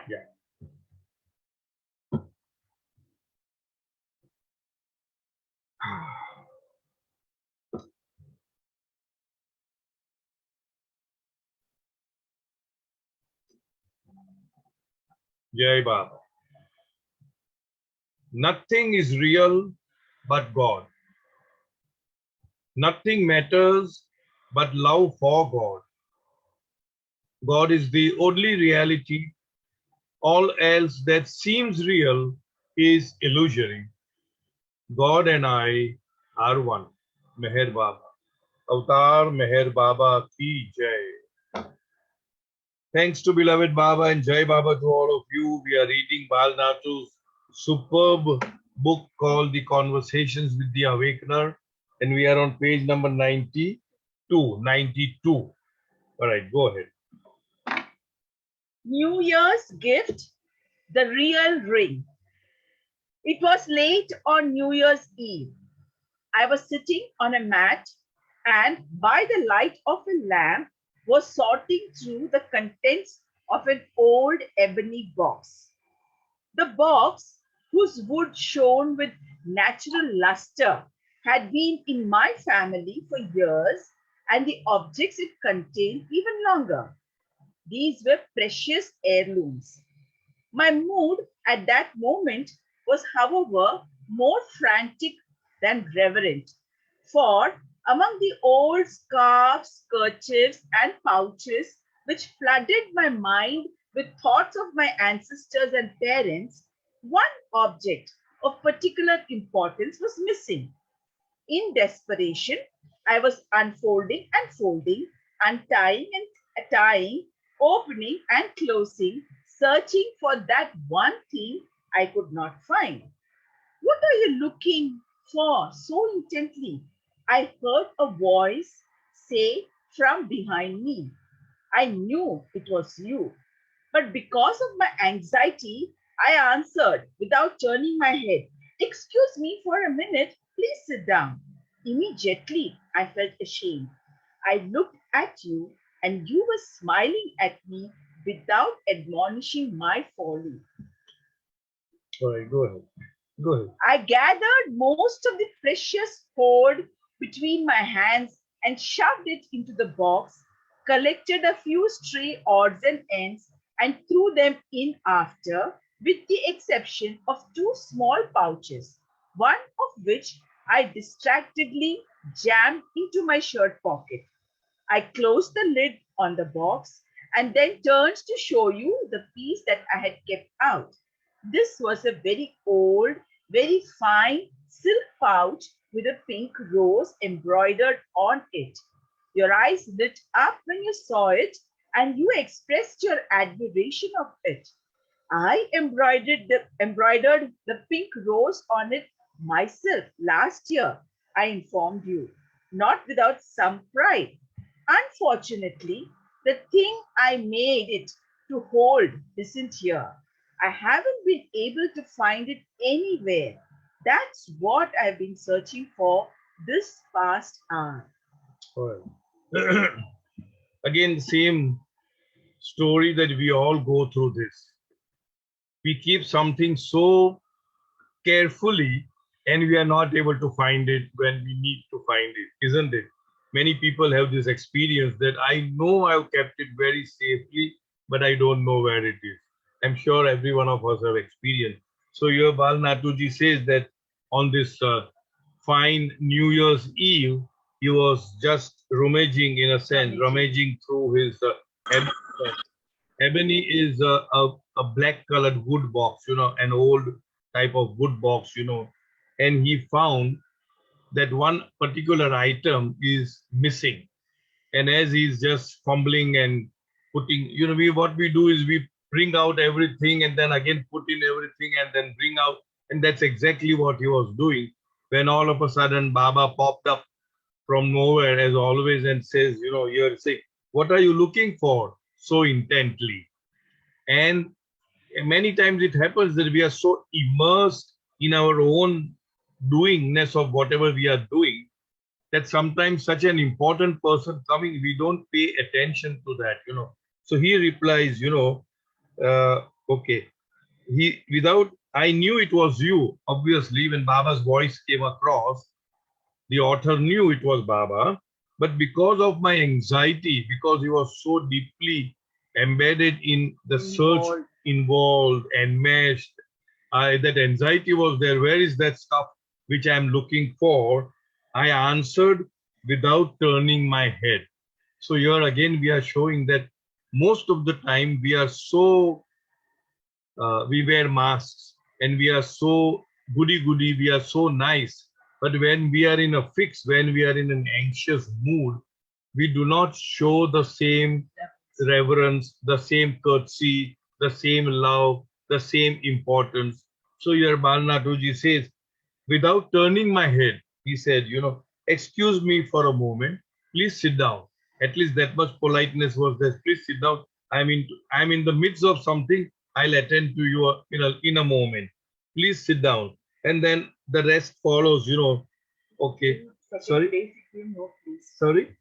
Yeah. Jai Baba. Nothing is real but God. Nothing matters but love for God. God is the only reality. All else that seems real is illusory. God and I are one. Meher Baba. Avatar Meher Baba ki Jai. Thanks to beloved Baba and Jai Baba to all of you. We are reading Bal Natu's superb book called The Conversations with the Awakener. And we are on page number 92. 92. All right, go ahead. New Year's gift, the real ring. It was late on New Year's Eve. I was sitting on a mat and by the light of a lamp was sorting through the contents of an old ebony box. The box, whose wood shone with natural luster, had been in my family for years, and the objects it contained even longer. These were precious heirlooms. My mood at that moment was, however, more frantic than reverent, for among the old scarves, kerchiefs, and pouches which flooded my mind with thoughts of my ancestors and parents, one object of particular importance was missing. In desperation, I was unfolding and folding, untying and tying, opening and closing, searching for that one thing I could not find. What are you looking for so intently? I heard a voice say from behind me. I knew it was you. But because of my anxiety, I answered without turning my head. Excuse me for a minute, please sit down. Immediately, I felt ashamed. I looked at you and you were smiling at me without admonishing my folly. All right, go ahead. Go ahead. I gathered most of the precious hoard between my hands and shoved it into the box, collected a few stray odds and ends, and threw them in after, with the exception of two small pouches, one of which I distractedly jammed into my shirt pocket. I closed the lid on the box and then turned to show you the piece that I had kept out. This was a very old, very fine silk pouch with a pink rose embroidered on it. Your eyes lit up when you saw it and you expressed your admiration of it. I embroidered the pink rose on it myself last year, I informed you, not without some pride. Unfortunately, the thing I made it to hold isn't here. I haven't been able to find it anywhere. That's what I've been searching for this past hour. All right. Again, the same story that we all go through this. We keep something so carefully and we are not able to find it when we need to find it, isn't it? Many people have this experience that I know I've kept it very safely, but I don't know where it is. I'm sure every one of us have experienced. So your Bal Natuji says that on this fine New Year's Eve, he was just rummaging, in a sense, rummaging through his ebony is a black colored wood box, an old type of wood box, and he found that one particular item is missing. And as he's just fumbling and putting, what we do is we bring out everything and then again put in everything and then bring out. And that's exactly what he was doing when all of a sudden Baba popped up from nowhere as always and says, you're saying, what are you looking for so intently? And many times it happens that we are so immersed in our own doingness of whatever we are doing that sometimes such an important person coming, we don't pay attention to that. So he replies, Okay. I knew it was you. Obviously, when Baba's voice came across, the author knew it was Baba. But because of my anxiety, because he was so deeply embedded in the search, involved, enmeshed, that anxiety was there. Where is that stuff which I am looking for? I answered without turning my head. So here again, we are showing that most of the time we are so we wear masks and we are so goody goody, we are so nice. But when we are in a fix, when we are in an anxious mood, we do not show the same reverence, the same courtesy, the same love, the same importance. So your Balnatuji says, without turning my head, he said, excuse me for a moment, please sit down. At least that much politeness was there. Please sit down. I'm in the midst of something. I'll attend to you in a moment. Please sit down. And then the rest follows. Okay. Sorry? Sorry?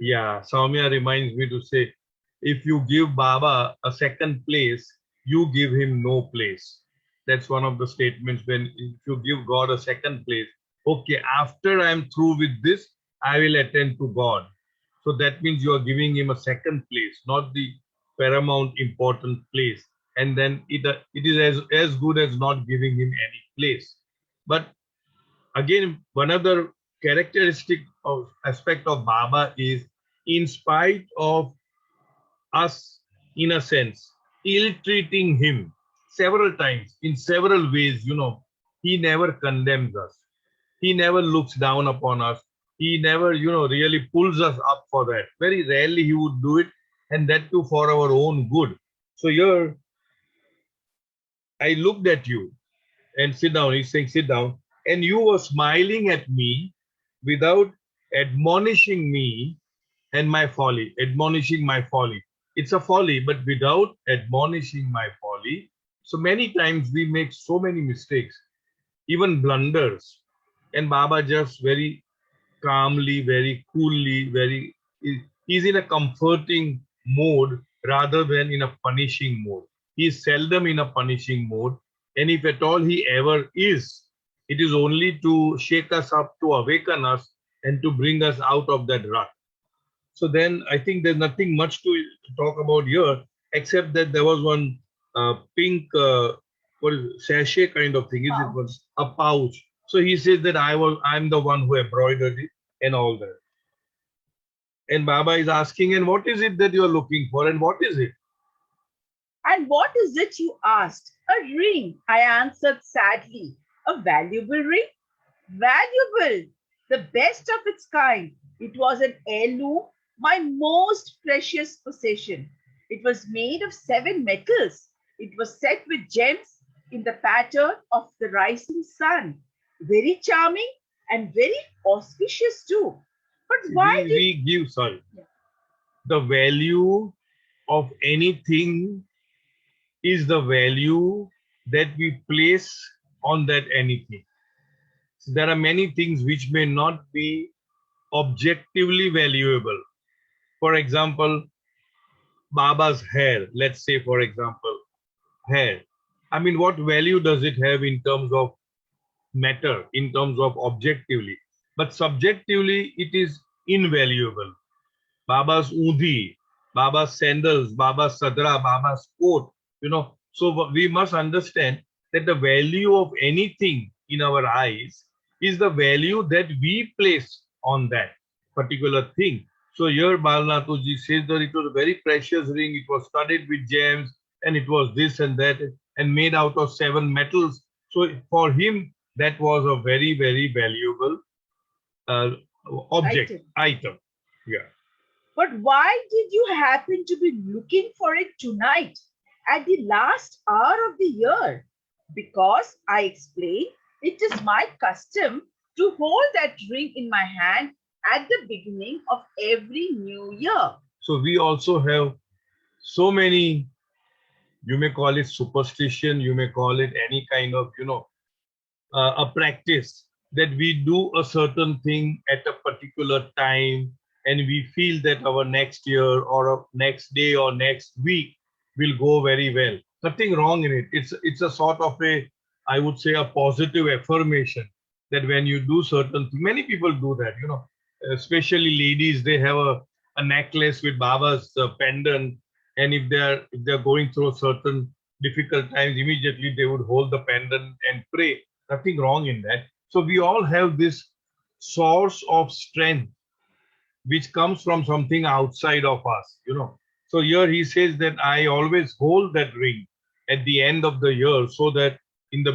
Yeah, Soumya reminds me to say, if you give Baba a second place, you give him no place. That's one of the statements when if you give God a second place, okay, after I'm through with this, I will attend to God. So that means you are giving him a second place, not the paramount important place. And then it is as good as not giving him any place. But again, one other characteristic of aspect of Baba is, in spite of us, in a sense, ill-treating him several times, in several ways, he never condemns us. He never looks down upon us. He never, really pulls us up for that. Very rarely he would do it, and that too for our own good. So here, I looked at you and sit down. He's saying, sit down. And you were smiling at me without admonishing me and my folly, admonishing my folly. It's a folly, but without admonishing my folly. So many times we make so many mistakes, even blunders. And Baba just very calmly, very coolly, he's in a comforting mode rather than in a punishing mode. He's seldom in a punishing mode. And if at all he ever is, it is only to shake us up, to awaken us, and to bring us out of that rut. So then I think there's nothing much to talk about here, except that there was one pink what is it, sachet kind of thing. Is it was a pouch? So he says that I'm the one who embroidered it and all that. And Baba is asking, and what is it that you are looking for, and what is it? And what is it you asked? A ring, I answered sadly. A valuable ring? Valuable, the best of its kind. It was an heirloom, my most precious possession. It was made of 7 metals. It was set with gems in the pattern of the rising sun. Very charming and very auspicious too. But why we give, the value of anything is the value that we place on that anything. So there are many things which may not be objectively valuable. For example, Baba's hair, let's say, for example, hair. I mean, what value does it have in terms of matter, in terms of objectively? But subjectively, it is invaluable. Baba's Udi, Baba's sandals, Baba's Sadra, Baba's coat, So we must understand that the value of anything in our eyes is the value that we place on that particular thing. So here Balnatuji says that it was a very precious ring, it was studded with gems, and it was this and that, and made out of 7 metals. So for him, that was a very, very valuable uh, item. Yeah. But why did you happen to be looking for it tonight at the last hour of the year? Because I explained, it is my custom to hold that ring in my hand at the beginning of every new year. So we also have so many, you may call it superstition, you may call it any kind of, a practice that we do a certain thing at a particular time, and we feel that our next year or next day or next week will go very well. Nothing wrong in it. It's a sort of a, I would say, a positive affirmation that when you do certain things, many people do that, especially ladies, they have a necklace with Baba's pendant, and if they're going through certain difficult times, immediately they would hold the pendant and pray. Nothing wrong in that. So we all have this source of strength which comes from something outside of us. So here he says that I always hold that ring at the end of the year, so that in the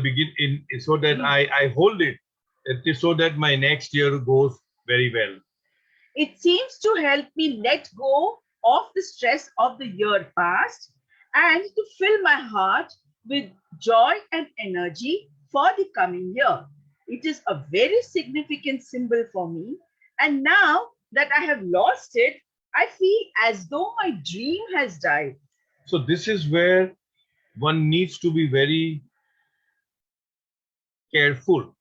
so that I hold it, so that my next year goes very well. It seems to help me let go of the stress of the year past and to fill my heart with joy and energy for the coming year. It is a very significant symbol for me. And now that I have lost it, I feel as though my dream has died. So this is where one needs to be very careful.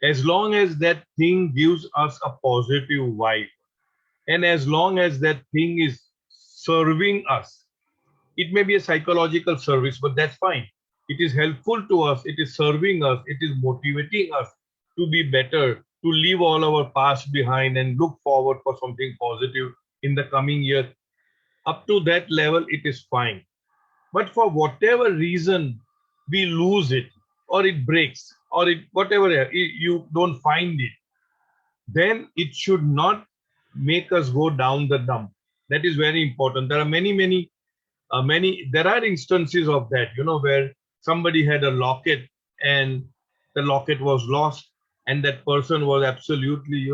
As long as that thing gives us a positive vibe, and as long as that thing is serving us, it may be a psychological service, but that's fine. It is helpful to us, it is serving us, it is motivating us to be better, to leave all our past behind and look forward for something positive in the coming year. Up to that level, it is fine. But for whatever reason we lose it, or it breaks, or it whatever, you don't find it, then it should not make us go down the dump. That is very important. There are many there are instances of that, where somebody had a locket, and the locket was lost, and that person was absolutely,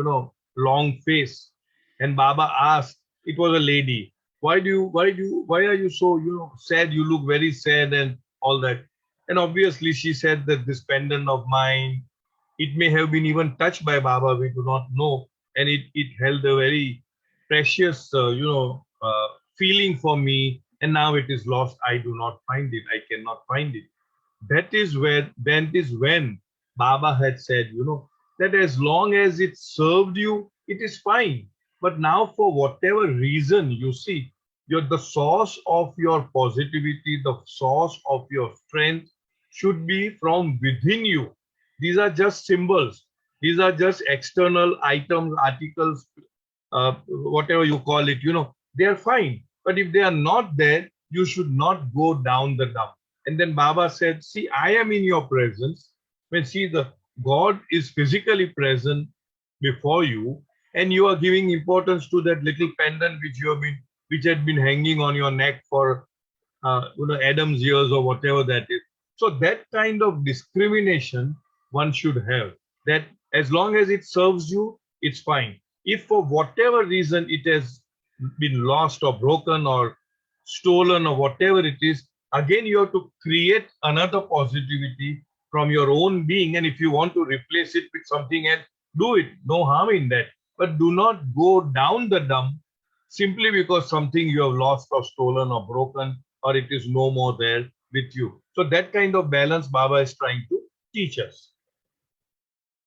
long face, and Baba asked, it was a lady, why are you so, sad, you look very sad and all that. And obviously she said that this pendant of mine, it may have been even touched by Baba, we do not know, and it held a very precious, feeling for me, and now it is lost. I do not find it. I cannot find it. That is when Baba had said, that as long as it served you, it is fine. But now, for whatever reason, you see, you're the source of your positivity, the source of your strength should be from within you. These are just symbols. These are just external items, articles, whatever you call it, they are fine. But if they are not there, you should not go down the dump. And then Baba said, see, I am in your presence. When see the God is physically present before you, and you are giving importance to that little pendant which had been hanging on your neck for Adam's years or whatever that is. So that kind of discrimination one should have. That as long as it serves you, it's fine. If for whatever reason it has been lost or broken or stolen or whatever it is, again you have to create another positivity from your own being. And if you want to replace it with something else, do it. No harm in that. But do not go down the dump simply because something you have lost or stolen or broken, or it is no more there with you. So that kind of balance Baba is trying to teach us.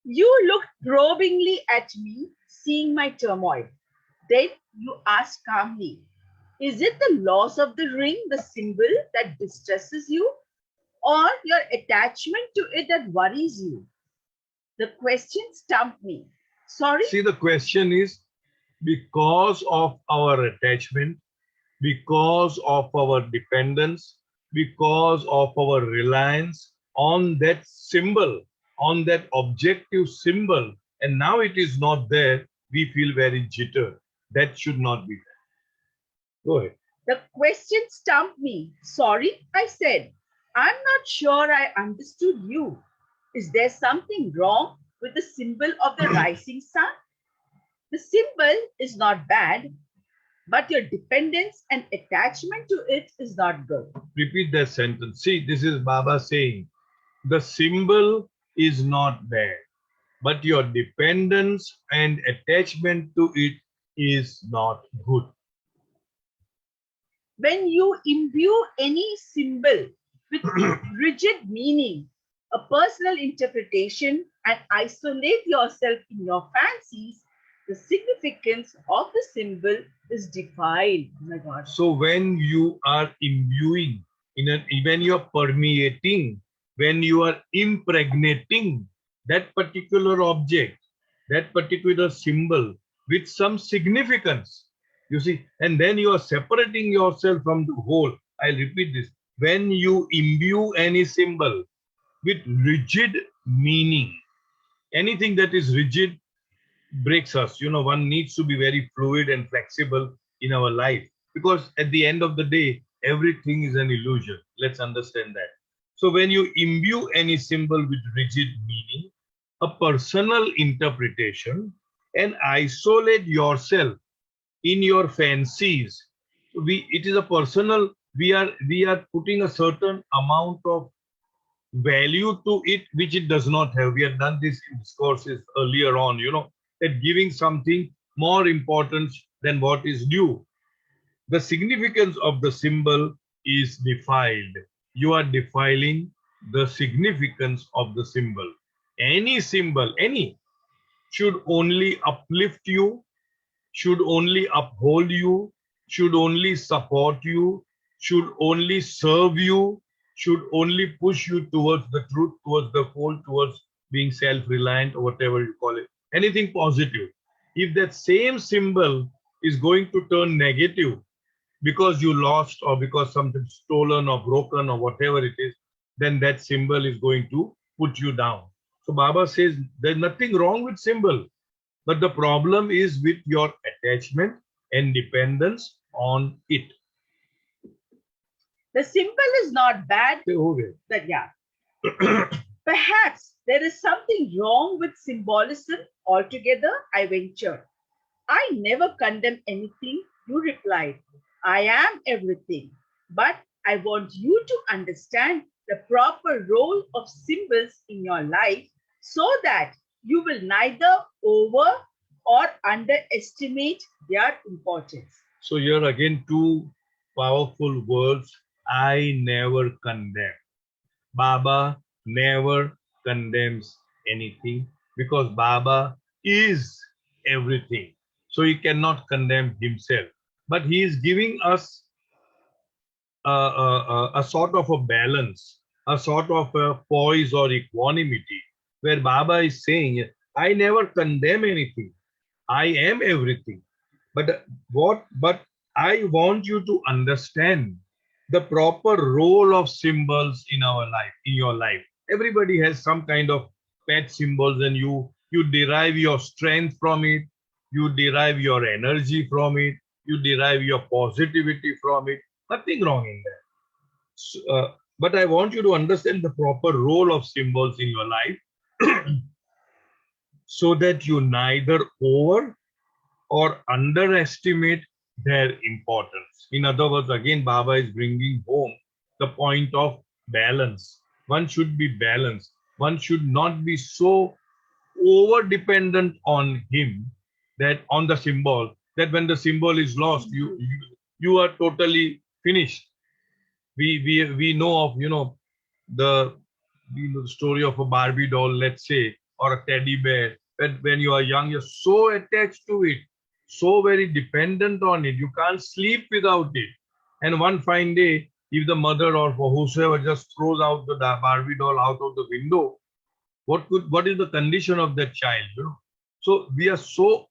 You looked probingly at me, seeing my turmoil. Then you asked calmly, is it the loss of the ring, the symbol, that distresses you, or your attachment to it that worries you? The question stumped me. Sorry? See, the question is, because of our attachment, because of our dependence, because of our reliance on that symbol, on that objective symbol, and now it is not there, we feel very jittered. That should not be there. Go ahead. The question stumped me. Sorry, I said. I'm not sure I understood you. Is there something wrong with the symbol of the rising sun? The symbol is not bad, but your dependence and attachment to it is not good. Repeat that sentence. See, this is Baba saying, the symbol is not bad, but your dependence and attachment to it is not good. When you imbue any symbol with rigid meaning, a personal interpretation, and isolate yourself in your fancies, the significance of the symbol is defiled. Oh my God. So when you are imbuing, when you are permeating, when you are impregnating that particular object, that particular symbol with some significance, you see, and then you are separating yourself from the whole. I'll repeat this. When you imbue any symbol with rigid meaning, anything that is rigid breaks us. One needs to be very fluid and flexible in our life, because at the end of the day, everything is an illusion. Let's understand that. So when you imbue any symbol with rigid meaning, a personal interpretation, and isolate yourself in your fancies, it is a personal, we are putting a certain amount of value to it which it does not have. We have done this in discourses earlier on, that giving something more importance than what is due. The significance of the symbol is defiled. You are defiling the significance of the symbol. Any symbol, any, should only uplift you, should only uphold you, should only support you, should only serve you, should only push you towards the truth, towards the whole, towards being self-reliant, or whatever you call it. Anything positive. If that same symbol is going to turn negative because you lost, or because something stolen or broken or whatever it is, then that symbol is going to put you down. So Baba says there's nothing wrong with symbol. But the problem is with your attachment and dependence on it. The symbol is not bad, Okay. but yeah. Perhaps there is something wrong with symbolism altogether, I venture. I never condemn anything, you replied. I am everything. But I want you to understand the proper role of symbols in your life so that you will neither over or underestimate their importance. So here again two powerful words. I never condemn. Baba never condemns anything, because Baba is everything. So he cannot condemn himself. But he is giving us a sort of a balance, a sort of a poise or equanimity, where Baba is saying, I never condemn anything. I am everything. But I want you to understand the proper role of symbols in our life, in your life. Everybody has some kind of pet symbols, and you derive your strength from it, you derive your energy from it, you derive your positivity from it. Nothing wrong in that. But I want you to understand the proper role of symbols in your life so that you neither over or underestimate their importance. In other words, again, Baba is bringing home the point of balance. One should be balanced. One should not be so over dependent on him, that on the symbol, that when the symbol is lost, you are totally finished. We know of, the the story of a Barbie doll, let's say, or a teddy bear. When you are young, you're so attached to it, so very dependent on it. You can't sleep without it. And one fine day, if the mother or whosoever just throws out the Barbie doll out of the window, what is the condition of that child? So we are so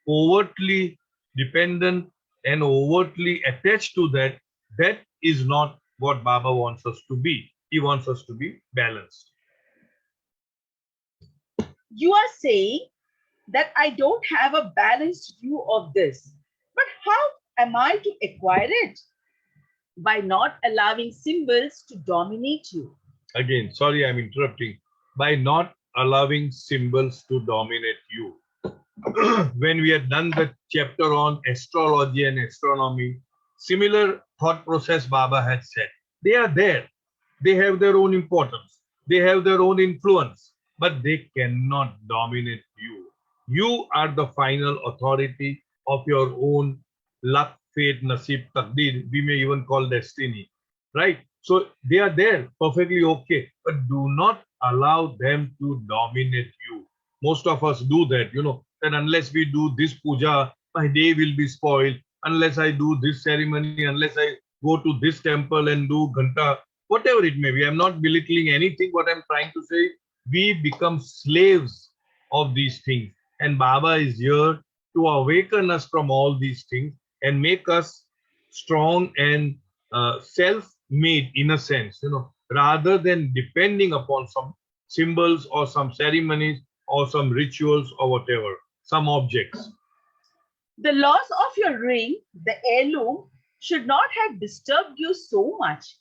overtly dependent and overtly attached to that. That is not what Baba wants us to be. He wants us to be balanced. You are saying that I don't have a balanced view of this. But how am I to acquire it? By not allowing symbols to dominate you. Again, sorry, I'm interrupting. By not allowing symbols to dominate you. When we had done the chapter on astrology and astronomy, similar thought process Baba had said. They are there. They have their own importance. They have their own influence, but they cannot dominate you. You are the final authority of your own luck, fate, nasib, taqdeer. We may even call destiny, right? So they are there, perfectly okay, but do not allow them to dominate you. Most of us do that, that unless we do this puja, my day will be spoiled. Unless I do this ceremony, unless I go to this temple and do ghanta, whatever it may be. I'm not belittling anything. What I'm trying to say, we become slaves of these things. And Baba is here to awaken us from all these things and make us strong and self-made in a sense, rather than depending upon some symbols or some ceremonies or some rituals or whatever, some objects. The loss of your ring, the heirloom, should not have disturbed you so much.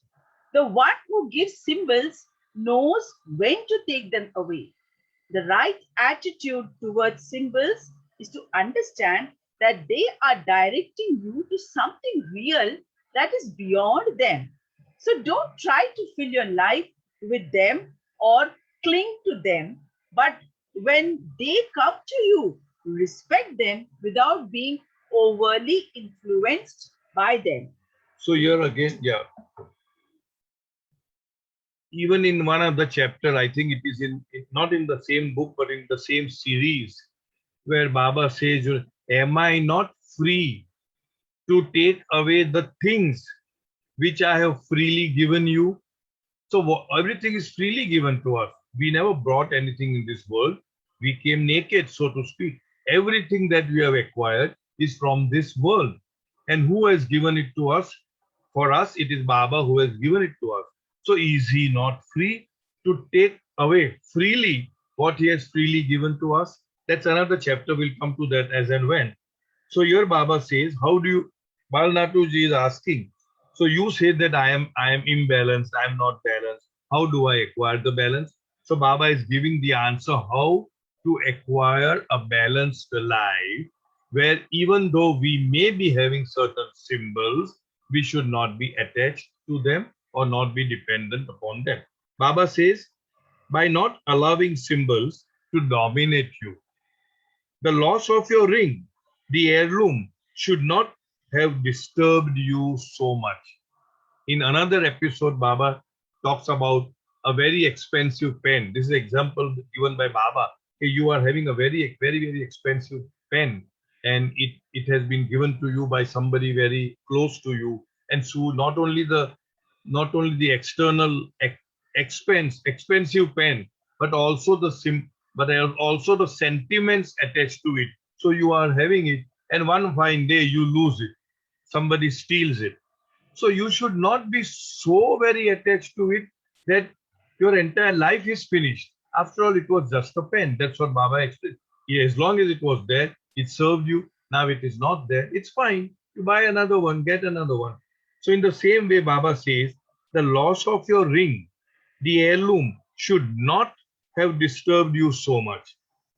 The one who gives symbols knows when to take them away. The right attitude towards symbols is to understand that they are directing you to something real that is beyond them. So don't try to fill your life with them or cling to them, but when they come to you, respect them without being overly influenced by them. So here again, yeah, even in one of the chapter, I think it is not in the same book, but in the same series, where Baba says, am I not free to take away the things which I have freely given you? So everything is freely given to us. We never brought anything in this world. We came naked, so to speak. Everything that we have acquired is from this world. And who has given it to us? For us, it is Baba who has given it to us. So is he not free to take away freely what he has freely given to us? That's another chapter. We'll come to that as and when. So your Baba says, how do you, Balnatuji is asking, so you say that I am imbalanced, I am not balanced. How do I acquire the balance? So Baba is giving the answer how to acquire a balanced life, where even though we may be having certain symbols, we should not be attached to them or not be dependent upon them. Baba says, by not allowing symbols to dominate you, the loss of your ring, the heirloom, should not have disturbed you so much. In another episode, Baba talks about a very expensive pen. This is an example given by Baba. Hey, you are having a very expensive pen, and it has been given to you by somebody very close to you. And so not only the external expensive pen, but also also the sentiments attached to it. So you are having it, and one fine day you lose it. Somebody steals it, so you should not be so very attached to it that your entire life is finished. After all, it was just a pen. That's what Baba explained. Yeah, as long as it was there, it served you. Now it is not there. It's fine. You buy another one, get another one. So in the same way, Baba says, the loss of your ring, the heirloom, should not have disturbed you so much.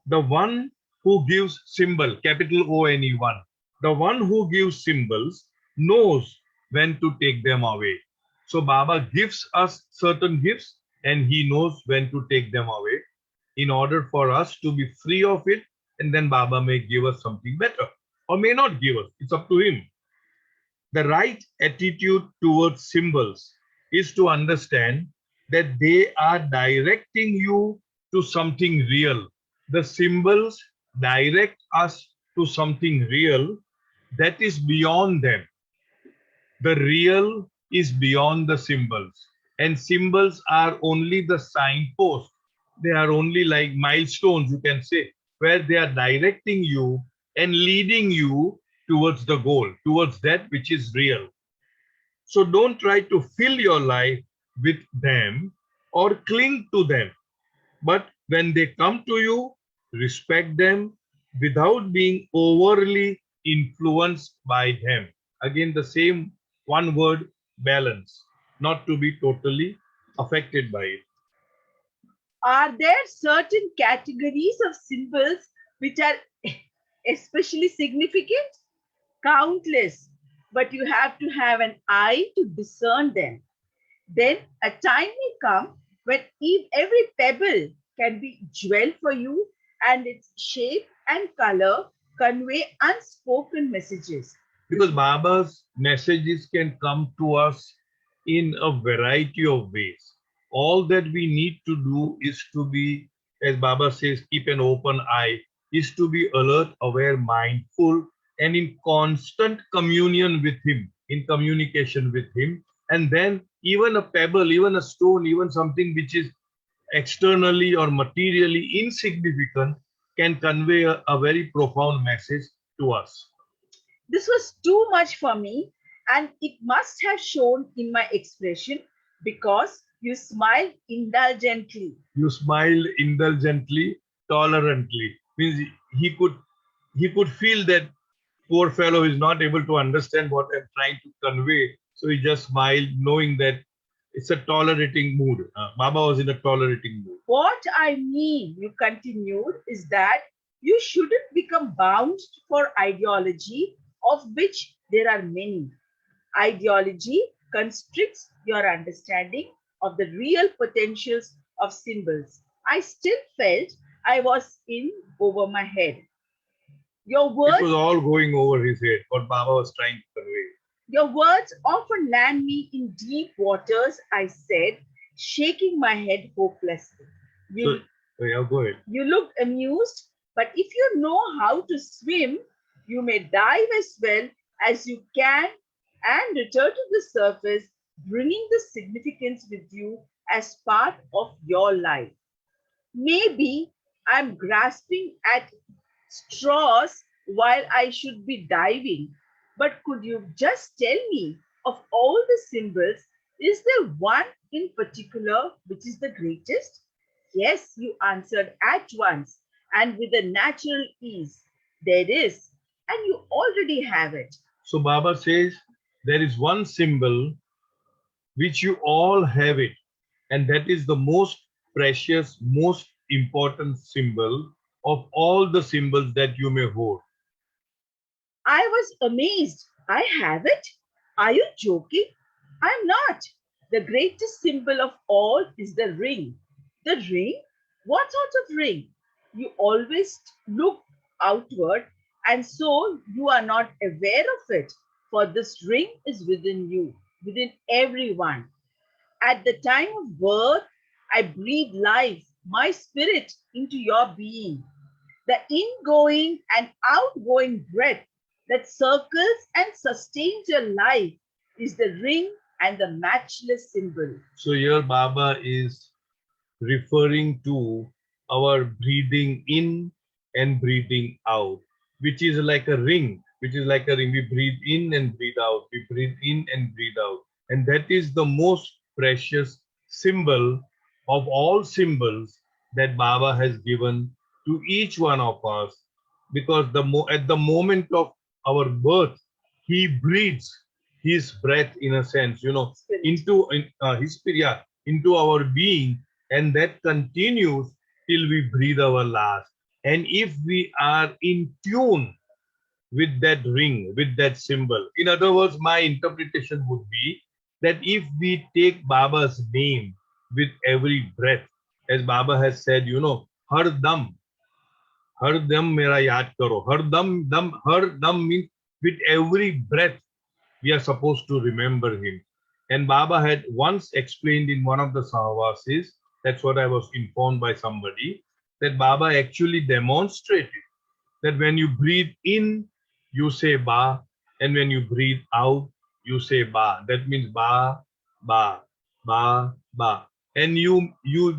The one who gives symbol, capital ONE1, the one who gives symbols knows when to take them away. So Baba gives us certain gifts and he knows when to take them away in order for us to be free of it, and then Baba may give us something better or may not give us. It's up to him. The right attitude towards symbols is to understand that they are directing you to something real. The symbols direct us to something real that is beyond them. The real is beyond the symbols, and symbols are only the signpost. They are only like milestones, you can say, where they are directing you and leading you towards the goal, towards that which is real. So don't try to fill your life with them or cling to them. But when they come to you, respect them without being overly influenced by them. Again, the same one word, balance, not to be totally affected by it. Are there certain categories of symbols which are especially significant? Countless, but you have to have an eye to discern them. Then a time may come when every pebble can be jewel for you, and its shape and color convey unspoken messages. Because Baba's messages can come to us in a variety of ways. All that we need to do is to be, as Baba says, keep an open eye is to be alert, aware, mindful, and in constant communion with Him, in communication with Him. And then even a pebble, even a stone, even something which is externally or materially insignificant can convey a very profound message to us. This was too much for me, and it must have shown in my expression because you smiled indulgently. You smiled indulgently, tolerantly. Means he could feel that poor fellow is not able to understand what I'm trying to convey. So he just smiled, knowing that it's a tolerating mood. Baba was in a tolerating mood. What I mean, you continued, is that you shouldn't become bound for ideology, of which there are many. Ideology constricts your understanding of the real potentials of symbols. I still felt I was in over my head. Your It was words, all going over his head, what Baba was trying to convey. your words often land me in deep waters, I said, shaking my head hopelessly. So, You, yeah, go ahead. you looked amused, but if you know how to swim, you may dive as well as you can and return to the surface, bringing the significance with you as part of your life. Maybe I'm grasping at straws while I should be diving. But could you just tell me, of all the symbols, is there one in particular which is the greatest? Yes, you answered at once and with a natural ease. There is, and you already have it. So Baba says there is one symbol which you all have it, and that is the most precious, most important symbol of all the symbols that you may hold. I was amazed. I have it? Are you joking? I'm not. The greatest symbol of all is the ring. The ring? What sort of ring? You always look outward, and so you are not aware of it. For this ring is within you, within everyone. At the time of birth, I breathe life, my spirit, into your being. The ingoing and outgoing breath that circles and sustains your life is the ring and the matchless symbol. So here Baba is referring to our breathing in and breathing out, which is like a ring, which is like a ring. We breathe in and breathe out, we breathe in and breathe out. And that is the most precious symbol of all symbols that Baba has given to each one of us. Because at the moment of our birth, he breathes his breath, in a sense, Spirit. into his spirit, yeah, into our being, and that continues till we breathe our last. And if we are in tune with that ring, with that symbol, in other words, my interpretation would be that if we take Baba's name with every breath, as Baba has said, har dam mera yaad karo. Har dam means with every breath we are supposed to remember him. And Baba had once explained in one of the Sahavasis, that's what I was informed by somebody, that Baba actually demonstrated that when you breathe in, you say Ba, and when you breathe out, you say Ba. That means Ba, Ba, Ba, Ba. And you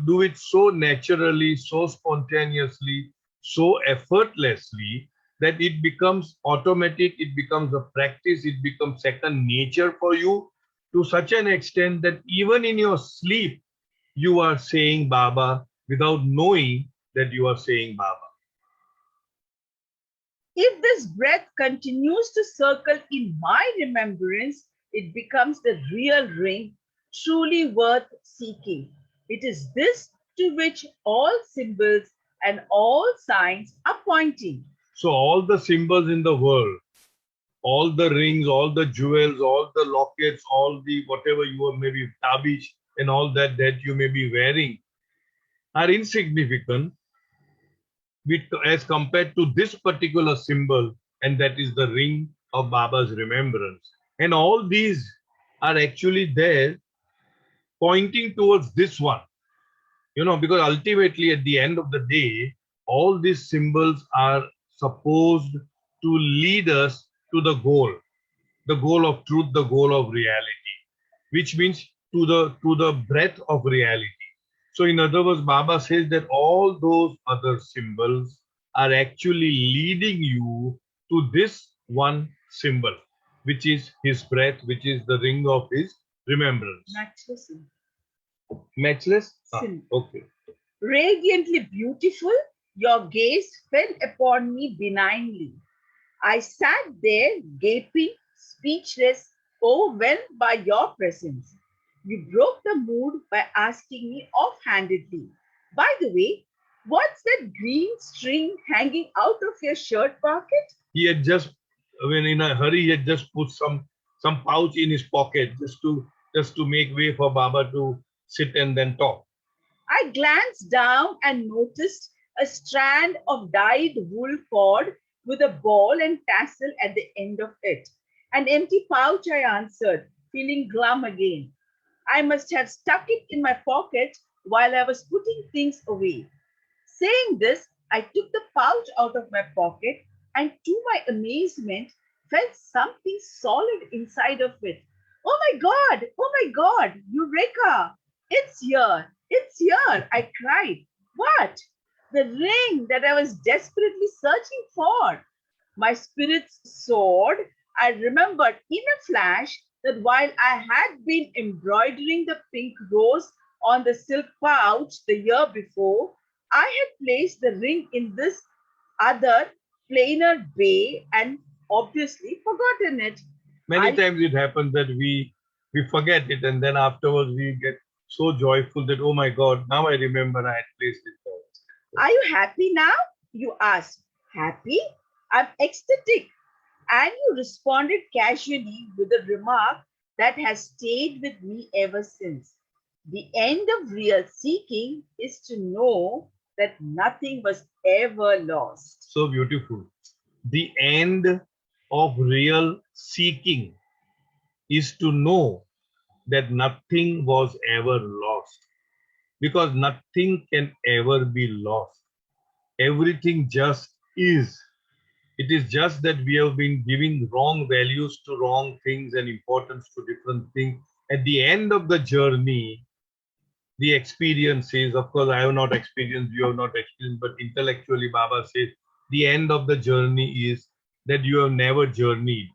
do it so naturally, so spontaneously, so effortlessly that it becomes automatic, it becomes a practice, it becomes second nature for you, to such an extent that even in your sleep, you are saying Baba without knowing that you are saying Baba. If this breath continues to circle in my remembrance, it becomes the real ring, truly worth seeking. It is this to which all symbols and all signs are pointing. So all the symbols in the world, all the rings, all the jewels, all the lockets, all the whatever you are maybe tabish and all that you may be wearing are insignificant as compared to this particular symbol, and that is the ring of Baba's remembrance. And all these are actually there pointing towards this one, because ultimately at the end of the day, all these symbols are supposed to lead us to the goal of truth, the goal of reality, which means to the breadth of reality. So in other words, Baba says that all those other symbols are actually leading you to this one symbol, which is his breath, which is the ring of his remembrance. Matchless. Matchless? Sin. Okay. Radiantly beautiful, your gaze fell upon me benignly. I sat there gaping, speechless, overwhelmed by your presence. You broke the mood by asking me offhandedly, by the way, what's that green string hanging out of your shirt pocket? He had just, when in a hurry, he had just put some pouch in his pocket just to make way for Baba to sit and then talk. I glanced down and noticed a strand of dyed wool cord with a ball and tassel at the end of it. An empty pouch, I answered, feeling glum again. I must have stuck it in my pocket while I was putting things away. Saying this, I took the pouch out of my pocket and, to my amazement, felt something solid inside of it. Oh my God! Oh my God! Eureka! It's here! It's here! I cried. What? The ring that I was desperately searching for. My spirits soared. I remembered in a flash that while I had been embroidering the pink rose on the silk pouch the year before, I had placed the ring in this other, plainer bay and obviously forgotten it. Many Are, times it happens that we forget it, and then afterwards we get so joyful that, oh my God, now I remember I had placed it there. are you happy now? You asked. Happy? I'm ecstatic. And you responded casually with a remark that has stayed with me ever since. The end of real seeking is to know that nothing was ever lost. So beautiful. The end of real seeking is to know that nothing was ever lost, because nothing can ever be lost. Everything just is. It is just that we have been giving wrong values to wrong things and importance to different things. At the end of the journey, the experience is, of course, I have not experienced, you have not experienced, but intellectually, Baba says, the end of the journey is that you have never journeyed,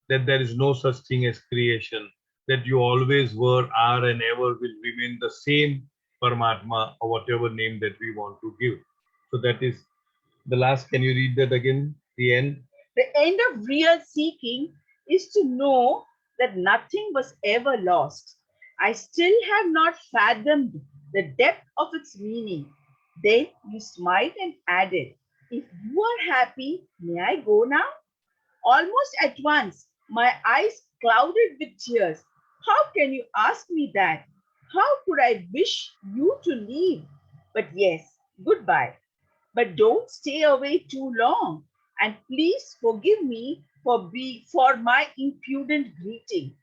that there is no such thing as creation, that you always were, are, and ever will remain the same Paramatma, or whatever name that we want to give. So that is the last. Can you read that again? The end. The end of real seeking is to know that nothing was ever lost. I still have not fathomed the depth of its meaning. Then you smiled and added, if you are happy, may I go now? Almost at once, my eyes clouded with tears. How can you ask me that? How could I wish you to leave? But yes, goodbye. But don't stay away too long. And please forgive me for my impudent greeting.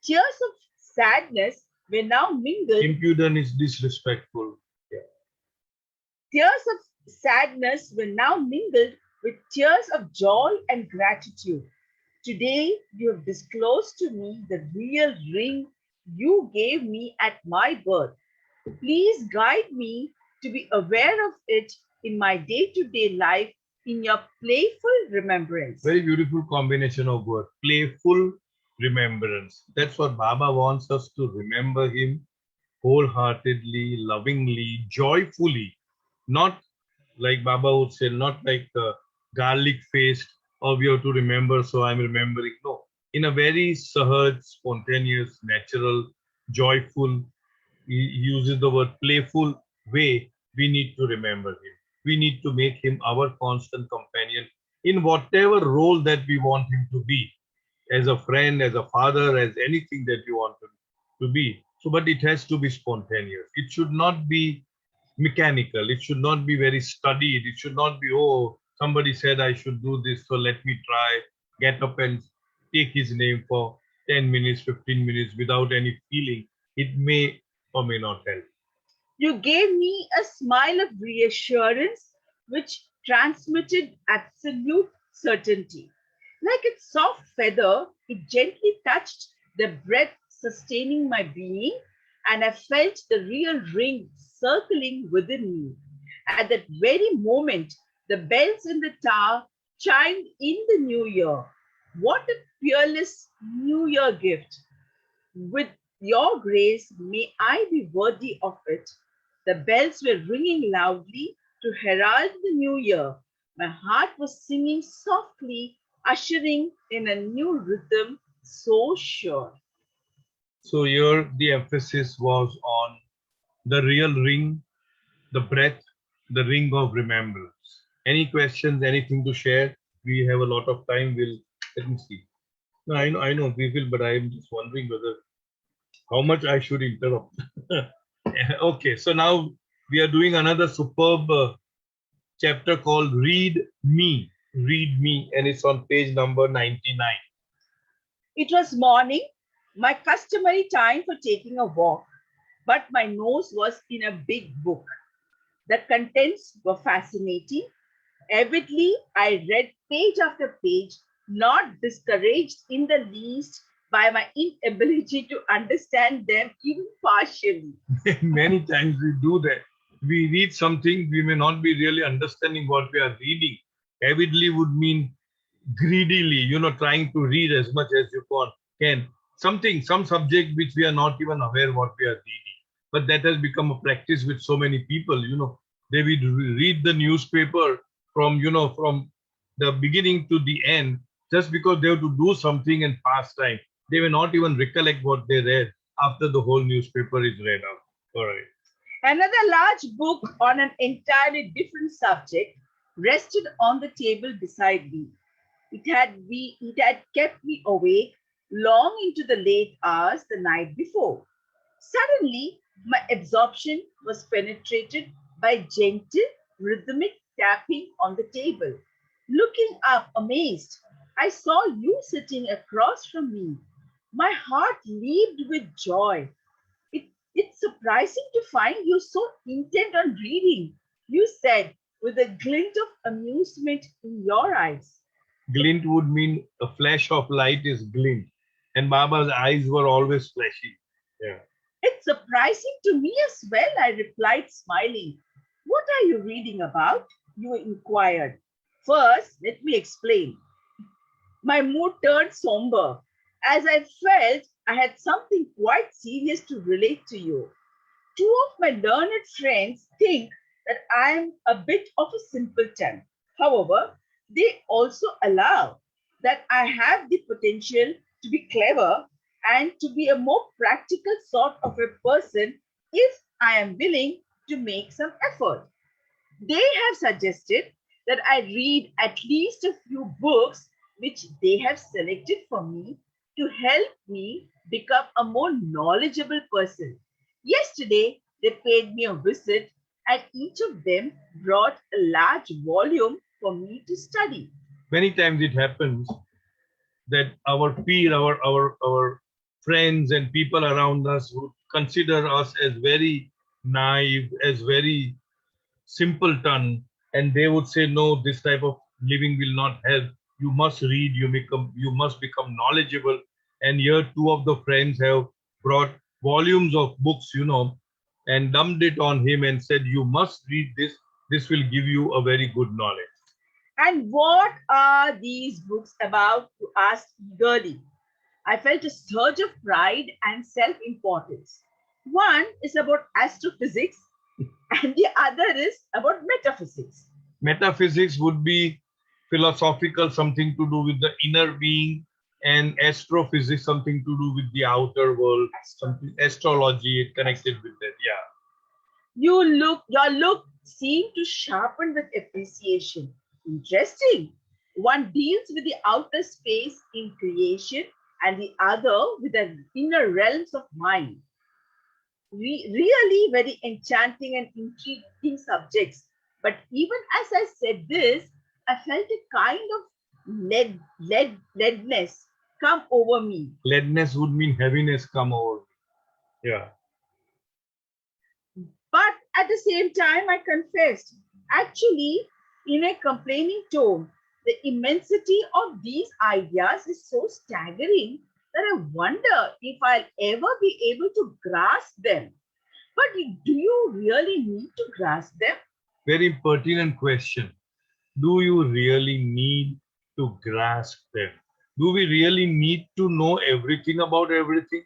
Tears of sadness were now mingled. Impudent is disrespectful. Yeah. Tears of sadness were now mingled with tears of joy and gratitude. Today you have disclosed to me the real ring you gave me at my birth. Please guide me to be aware of it in my day-to-day life in your playful remembrance. Very beautiful combination of words. Playful remembrance. That's what Baba wants us to remember him wholeheartedly, lovingly, joyfully. Not like Baba would say, not like garlic faced, or we have to remember, so I'm remembering. No, in a very sahaj, spontaneous, natural, joyful, he uses the word playful way, we need to remember him. We need to make him our constant companion in whatever role that we want him to be, as a friend, as a father, as anything that you want him to be. So, but it has to be spontaneous. It should not be mechanical. It should not be very studied. It should not be, oh, somebody said I should do this, so let me try, get up and take his name for 10 minutes, 15 minutes without any feeling. It may or may not help. You gave me a smile of reassurance which transmitted absolute certainty. Like its soft feather, it gently touched the breath sustaining my being, and I felt the real ring circling within me. At that very moment, the bells in the tower chimed in the new year. What a peerless new year gift! With your grace, may I be worthy of it. The bells were ringing loudly to herald the new year. My heart was singing softly, ushering in a new rhythm so sure. So here the emphasis was on the real ring, the breath, the ring of remembrance. Any questions, anything to share? We have a lot of time. We'll let me see. No, I know we will, but I'm just wondering whether how much I should interrupt. Okay, so now we are doing another superb chapter called Read Me. Read Me, and it's on page number 99. It was morning, my customary time for taking a walk, but my nose was in a big book. The contents were fascinating. Avidly, I read page after page, not discouraged in the least by my inability to understand them even partially. Many times we do that. We read something, we may not be really understanding what we are reading. Avidly would mean greedily, trying to read as much as you can. Some subject which we are not even aware what we are reading. But that has become a practice with so many people. They will read the newspaper from the beginning to the end just because they have to do something and pass time. They may not even recollect what they read after the whole newspaper is read out. All right. Another large book on an entirely different subject rested on the table beside me. It had kept me awake long into the late hours the night before. Suddenly, my absorption was penetrated by gentle, rhythmic tapping on the table. Looking up, amazed, I saw you sitting across from me. My heart leaped with joy. It's surprising to find you so intent on reading, you said, with a glint of amusement in your eyes. Glint would mean a flash of light is glint. And Baba's eyes were always flashing. Yeah. It's surprising to me as well, I replied, smiling. What are you reading about? You inquired. First, let me explain. My mood turned somber as I felt I had something quite serious to relate to you. Two of my learned friends think that I am a bit of a simpleton. However, they also allow that I have the potential to be clever and to be a more practical sort of a person if I am willing to make some effort. They have suggested that I read at least a few books which they have selected for me to help me become a more knowledgeable person. Yesterday, they paid me a visit and each of them brought a large volume for me to study. Many times it happens that our peer, our friends and people around us would consider us as very naive, as very simpleton, and they would say, no, this type of living will not help. You must read, you must become knowledgeable. And here two of the friends have brought volumes of books, and dumped it on him and said, you must read this. This will give you a very good knowledge. And what are these books about? To ask eagerly. I felt a surge of pride and self importance. One is about astrophysics, and the other is about metaphysics. Metaphysics would be philosophical, something to do with the inner being, and astrophysics, something to do with the outer world, something astrology connected with that. Yeah. Your look seemed to sharpen with appreciation. Interesting. One deals with the outer space in creation, and the other with the inner realms of mind. Really very enchanting and intriguing subjects. But even as I said this, I felt a kind of leadness come over me. Gladness would mean heaviness come over me. Yeah. But at the same time, I confessed, actually, in a complaining tone. The immensity of these ideas is so staggering that I wonder if I'll ever be able to grasp them. But do you really need to grasp them? Very pertinent question. Do you really need to grasp them? Do we really need to know everything about everything?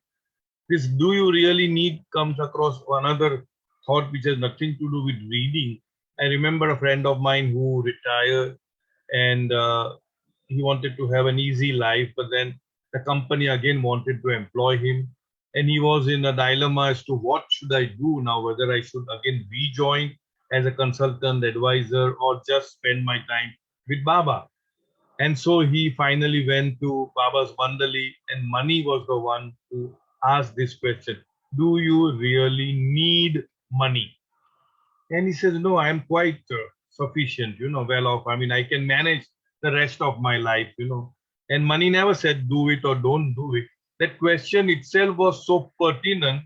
This do you really need comes across another thought which has nothing to do with reading. I remember a friend of mine who retired and he wanted to have an easy life, but then the company again wanted to employ him. And he was in a dilemma as to what should I do now, whether I should again rejoin as a consultant advisor or just spend my time with Baba. And so he finally went to Baba's Mandali, and Mani was the one who asked this question: do you really need money? And he says, no, I'm quite sufficient, well off. I mean, I can manage the rest of my life, And Mani never said, do it or don't do it. That question itself was so pertinent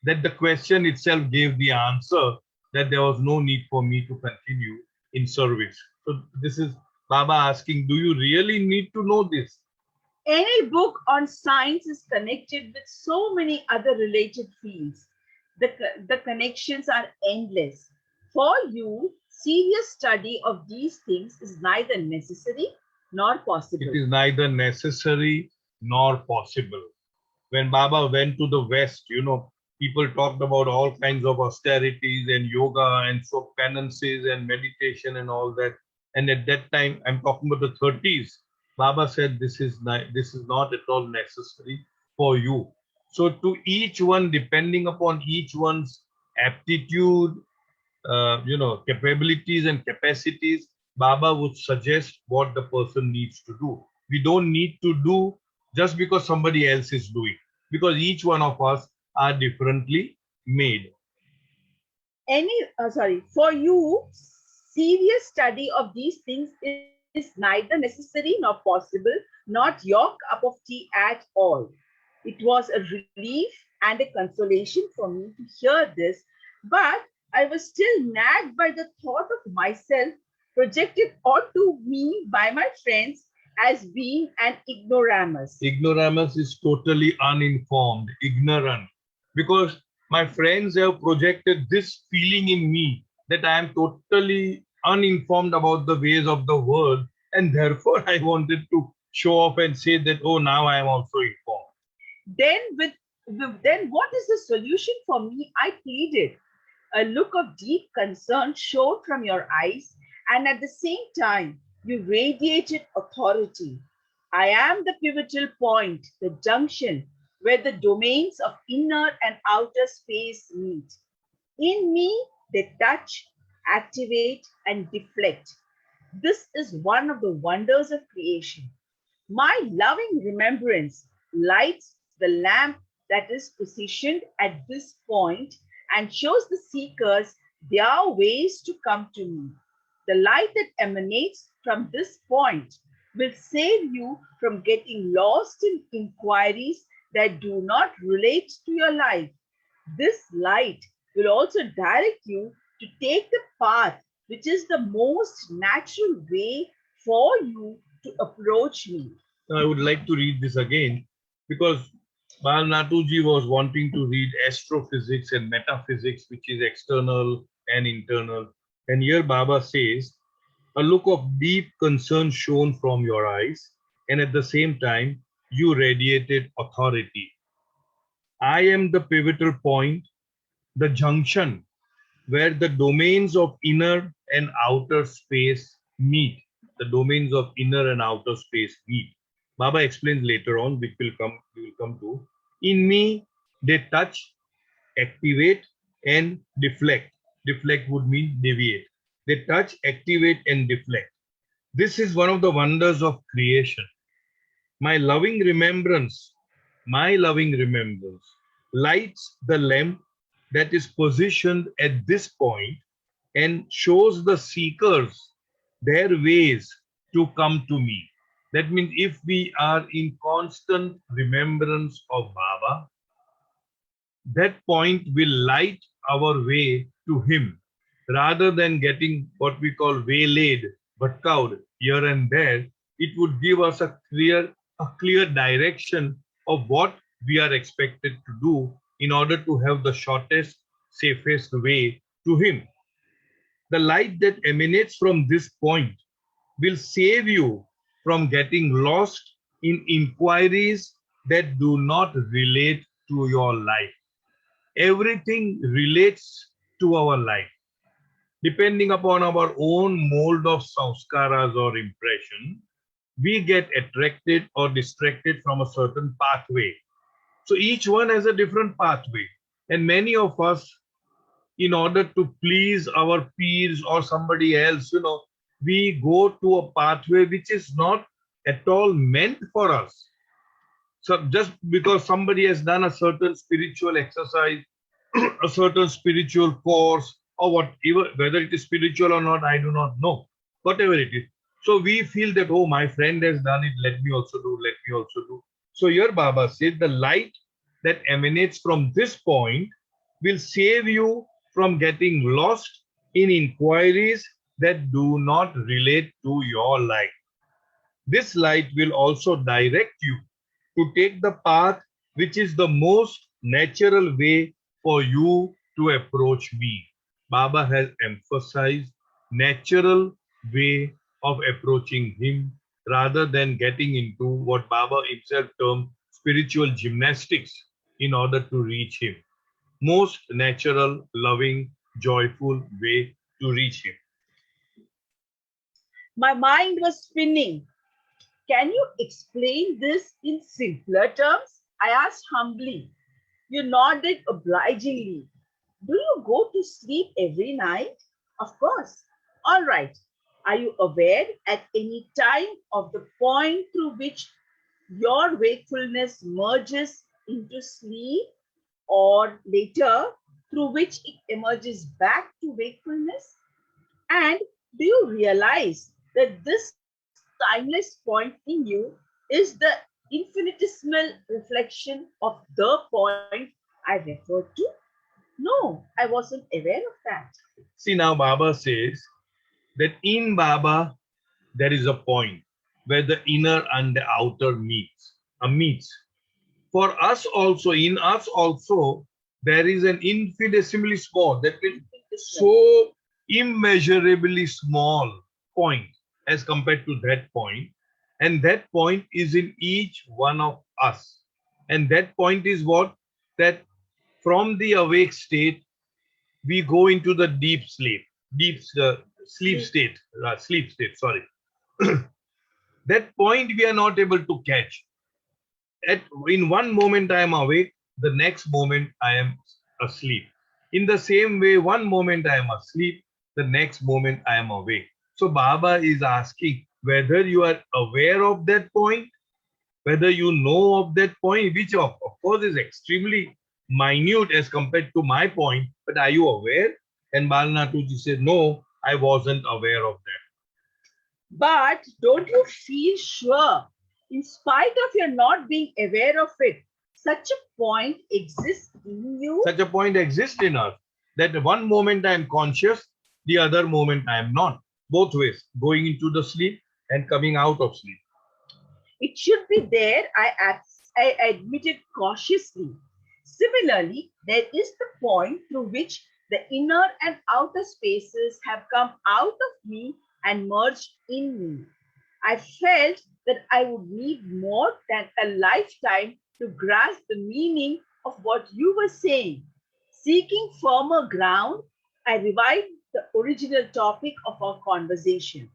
that the question itself gave the answer that there was no need for me to continue in service. So this is Baba asking, do you really need to know this? Any book on science is connected with so many other related fields. The connections are endless. For you, serious study of these things is neither necessary nor It possible. is neither necessary nor possible. When Baba went to the West, people talked about all kinds of austerities and yoga and so penances and meditation and all that. And at that time, I'm talking about the 30s, Baba said this is not at all necessary for you. So to each one, depending upon each one's aptitude, capabilities and capacities, Baba would suggest what the person needs to do. We don't need to do just because somebody else is doing, because each one of us are differently made. For you, serious study of these things is neither necessary nor possible, not your cup of tea at all. It was a relief and a consolation for me to hear this, but I was still nagged by the thought of myself projected onto me by my friends as being an ignoramus. Ignoramus is totally uninformed, ignorant, because my friends have projected this feeling in me that I am totally uninformed about the ways of the world, and therefore I wanted to show off and say that, oh, now I am also informed. Then, then what is the solution for me? I pleaded. A look of deep concern showed from your eyes, and at the same time, you radiated authority. I am the pivotal point, the junction where the domains of inner and outer space meet. In me, they touch, activate, and deflect. This is one of the wonders of creation. My loving remembrance lights the lamp that is positioned at this point and shows the seekers their ways to come to me. The light that emanates from this point will save you from getting lost in inquiries that do not relate to your life. This light will also direct you to take the path which is the most natural way for you to approach me. Now, I would like to read this again because Bal Natuji was wanting to read astrophysics and metaphysics, which is external and internal. And here Baba says, a look of deep concern shone from your eyes, and at the same time, you radiated authority. I am the pivotal point, the junction where the domains of inner and outer space meet. The domains of inner and outer space meet. Baba explains later on, which we will come to. In me, they touch, activate, and deflect. Deflect would mean deviate. They touch, activate, and deflect. This is one of the wonders of creation. My loving remembrance, my loving remembrance lights the lamp that is positioned at this point and shows the seekers their ways to come to me. That means if we are in constant remembrance of Baba, that point will light our way to Him. rather than getting what we call waylaid, bhatkawed here and there. It would give us a clear direction of what we are expected to do in order to have the shortest, safest way to Him. The light that emanates from this point will save you from getting lost in inquiries that do not relate to your life. Everything relates to our life. Depending upon our own mold of samskaras or impression, we get attracted or distracted from a certain pathway. So each one has a different pathway. And many of us, in order to please our peers or somebody else, we go to a pathway which is not at all meant for us. So just because somebody has done a certain spiritual exercise, a certain spiritual course, or whatever, whether it is spiritual or not, I do not know. Whatever it is. So we feel that, oh, my friend has done it, let me also do, let me also do. So your Baba said the light that emanates from this point will save you from getting lost in inquiries that do not relate to your life. This light will also direct you to take the path which is the most natural way for you to approach me. Baba has emphasized natural way of approaching him rather than getting into what Baba himself termed spiritual gymnastics in order to reach him. Most natural, loving, joyful way to reach him. My mind was spinning. Can you explain this in simpler terms? I asked humbly. You nodded obligingly. Do you go to sleep every night? Of course. All right. Are you aware at any time of the point through which your wakefulness merges into sleep, or later through which it emerges back to wakefulness? And do you realize that this timeless point in you is the infinitesimal reflection of the point I referred to? No, I wasn't aware of that. See, now Baba says that in Baba there is a point where the inner and the outer meets. For us also, in us also, there is an infinitesimally small, that means so immeasurably small point as compared to that point. And that point is in each one of us. And that point is what? That from the awake state, we go into the deep sleep state, sorry. That point we are not able to catch. In one moment I am awake, the next moment I am asleep. In the same way, one moment I am asleep, the next moment I am awake. So Baba is asking whether you are aware of that point, whether you know of that point, which of course is extremely minute as compared to my point, but are you aware? And Balnatuji said, no, I wasn't aware of that. But don't you feel sure, in spite of your not being aware of it, such a point exists in you? Such a point exists in us that one moment I am conscious, the other moment I am not. Both ways, going into the sleep and coming out of sleep. It should be there, I admitted cautiously. Similarly, there is the point through which the inner and outer spaces have come out of me and merged in me. I felt that I would need more than a lifetime to grasp the meaning of what you were saying. Seeking firmer ground, I revived the original topic of our conversation.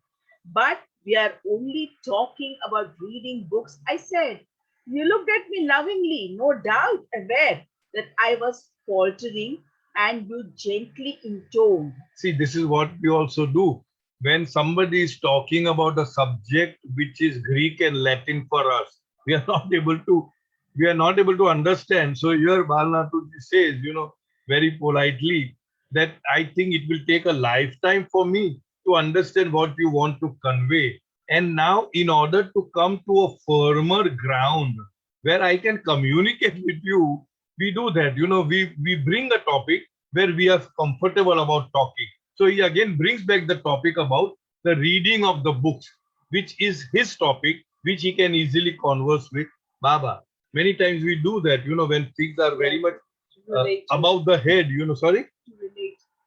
But we are only talking about reading books, I said. You looked at me lovingly, no doubt aware that I was faltering, and you gently intoned. See, this is what we also do. When somebody is talking about a subject which is Greek and Latin for us, we are not able to understand. So here Balnatuji says, very politely, that I think it will take a lifetime for me to understand what you want to convey. And now, in order to come to a firmer ground where I can communicate with you, we do that. We bring a topic where we are comfortable about talking. So he again brings back the topic about the reading of the books, which is his topic, which he can easily converse with Baba. Many times we do that, when things are very much above the head, sorry?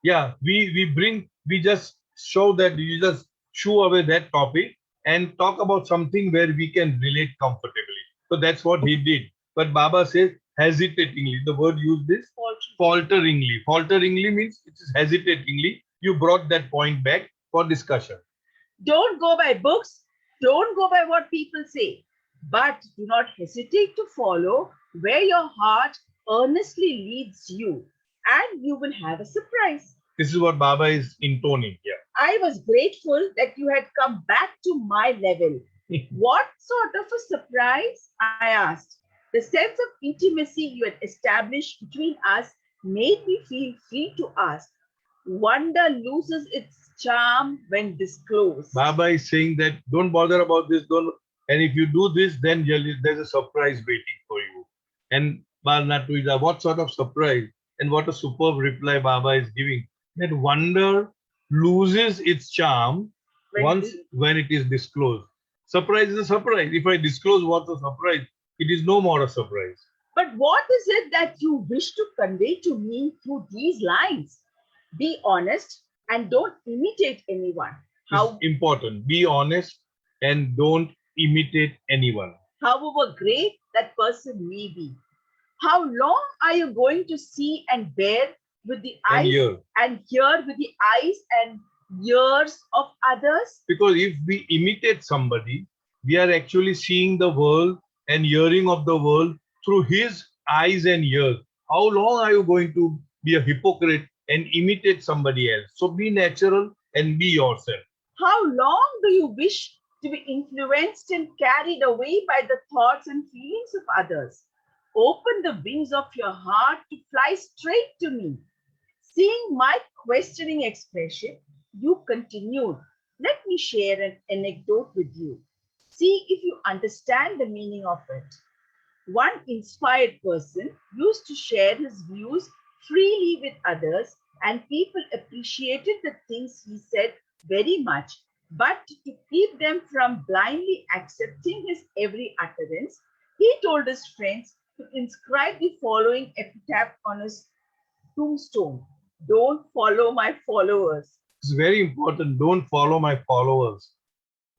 Yeah, we just show that you just shoo away that topic and talk about something where we can relate comfortably. So that's what he did. But Baba says hesitatingly. The word used is falteringly. Falteringly means it is hesitatingly. You brought that point back for discussion. Don't go by books, don't go by what people say, but do not hesitate to follow where your heart earnestly leads you, and you will have a surprise. This is what Baba is intoning here. I was grateful that you had come back to my level. What sort of a surprise? I asked. The sense of intimacy you had established between us made me feel free to ask. Wonder loses its charm when disclosed. Baba is saying that don't bother about this, don't, and if you do this, then there's a surprise waiting for you. And Balnatuida, what sort of surprise? And what a superb reply Baba is giving. That wonder loses its charm when it is disclosed. Surprise is a surprise. If I disclose what's a surprise, it is no more a surprise. But what is it that you wish to convey to me through these lines? Be honest and don't imitate anyone. It's important. Be honest and don't imitate anyone. However great that person may be. How long are you going to see and bear with the eyes and hear with the eyes and ears of others? Because if we imitate somebody, we are actually seeing the world and hearing of the world through his eyes and ears. How long are you going to be a hypocrite and imitate somebody else? So be natural and be yourself. How long do you wish to be influenced and carried away by the thoughts and feelings of others? Open the wings of your heart to fly straight to me. Seeing my questioning expression, you continued. Let me share an anecdote with you. See if you understand the meaning of it. One inspired person used to share his views freely with others, and people appreciated the things he said very much. But to keep them from blindly accepting his every utterance, he told his friends to inscribe the following epitaph on his tombstone: Don't follow my followers. It's very important. Don't follow my followers.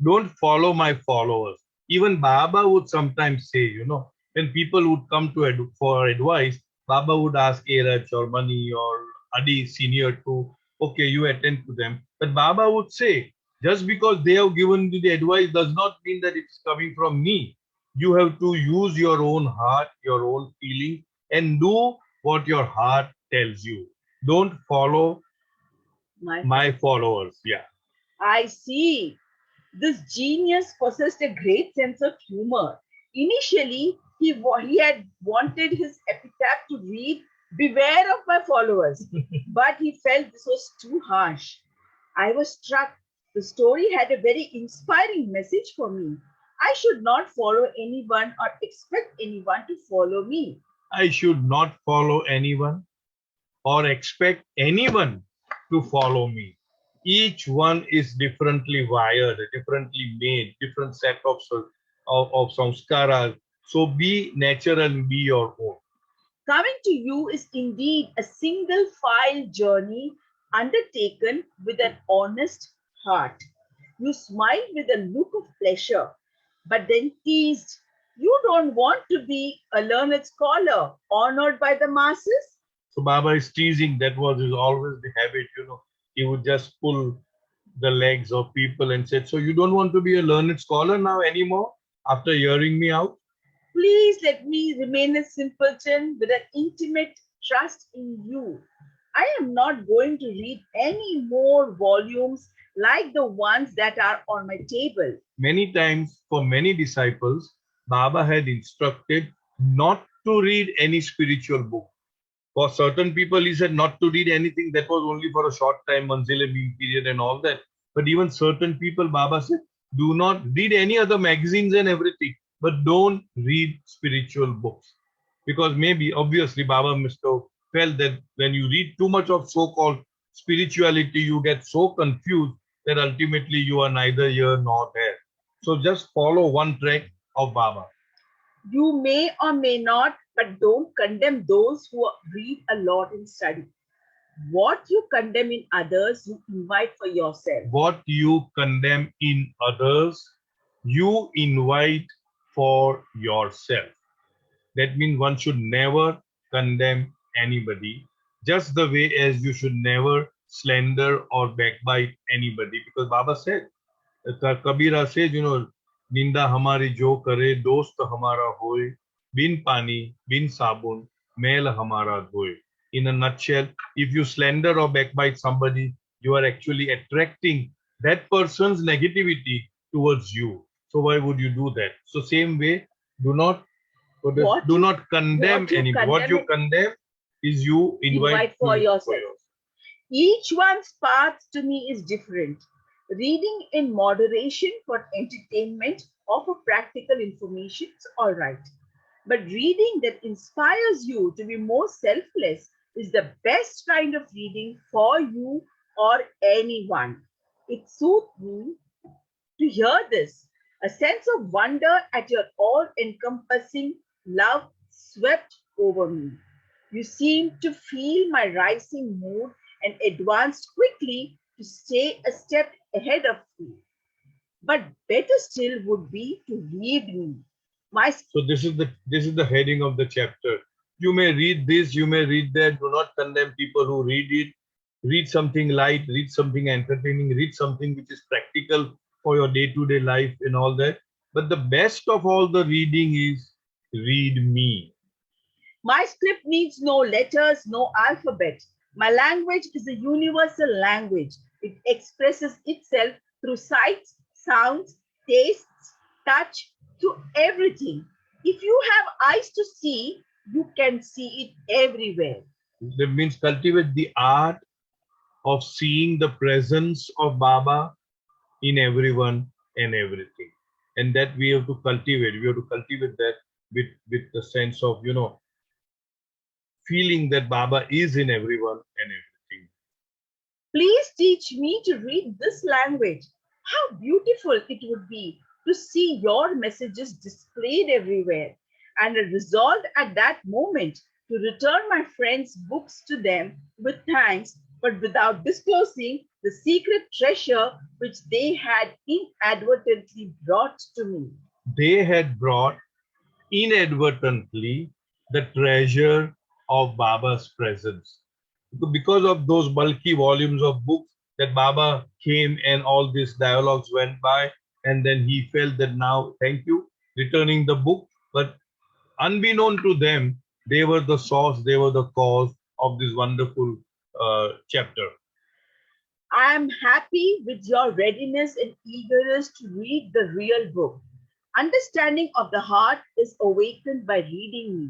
Don't follow my followers. Even Baba would sometimes say, when people would come to for advice, Baba would ask Eraj or Mani or Adi senior to, okay, you attend to them. But Baba would say, just because they have given you the advice does not mean that it's coming from me. You have to use your own heart, your own feeling, and do what your heart tells you. Don't follow my followers. Yeah. I see. This genius possessed a great sense of humor. Initially, he had wanted his epitaph to read, Beware of my followers, but he felt this was too harsh. I was struck. The story had a very inspiring message for me. I should not follow anyone or expect anyone to follow me. I should not follow anyone or expect anyone to follow me. Each one is differently wired, differently made, different set of samskaras. So be natural and be your own. Coming to you is indeed a single file journey undertaken with an honest heart. You smiled with a look of pleasure, but then teased, You don't want to be a learned scholar honored by the masses? So Baba is teasing. That was always the habit, He would just pull the legs of people and said, so you don't want to be a learned scholar now anymore after hearing me out? Please let me remain a simpleton with an intimate trust in you. I am not going to read any more volumes like the ones that are on my table. Many times, for many disciples, Baba had instructed not to read any spiritual book. For certain people, he said not to read anything. That was only for a short time, Manzile being period and all that. But even certain people, Baba said, do not read any other magazines and everything, but don't read spiritual books. Because maybe, obviously, Baba must have felt that when you read too much of so-called spirituality, you get so confused that ultimately you are neither here nor there. So just follow one track of Baba. You may or may not, but don't condemn those who read a lot and study. What you condemn in others, you invite for yourself. What you condemn in others, you invite for yourself. That means one should never condemn anybody, just the way as you should never slander or backbite anybody. Because Baba said, Kabira says, Ninda hamari jo kare, dost hamara hoy, bin pani, bin sabun, mail hamara dhoy. In a nutshell, if you slander or backbite somebody, you are actually attracting that person's negativity towards you. So why would you do that? So same way, do not What do you not condemn what you anybody. What condemn, you condemn is you invite invite for for yourself. yours. Each one's path to me is different. Reading in moderation for entertainment or for practical information is all right. But reading that inspires you to be more selfless is the best kind of reading for you or anyone. It soothes me to hear this. A sense of wonder at your all encompassing love swept over me. You seemed to feel my rising mood and advanced quickly to stay a step ahead of me. But better still would be to read me. My So this is the heading of the chapter. You may read this, you may read that. Do not condemn people who read it. Read something light, read something entertaining, read something which is practical for your day-to-day life and all that. But the best of all the reading is read me. My script needs no letters, no alphabet. My language is a universal language. It expresses itself through sights, sounds, tastes, touch, through everything. If you have eyes to see, you can see it everywhere. That means cultivate the art of seeing the presence of Baba in everyone and everything. And that we have to cultivate. We have to cultivate that with the sense of, feeling that Baba is in everyone and everything. Please teach me to read this language. How beautiful it would be to see your messages displayed everywhere. And I resolved at that moment to return my friends' books to them with thanks, but without disclosing the secret treasure which they had inadvertently brought to me. They had brought inadvertently the treasure of Baba's presence. Because of those bulky volumes of books that Baba came and all these dialogues went by, and then he felt that now, thank you, returning the book. But unbeknown to them, they were the source, they were the cause of this wonderful chapter. I am happy with your readiness and eagerness to read the real book. Understanding of the heart is awakened by reading me,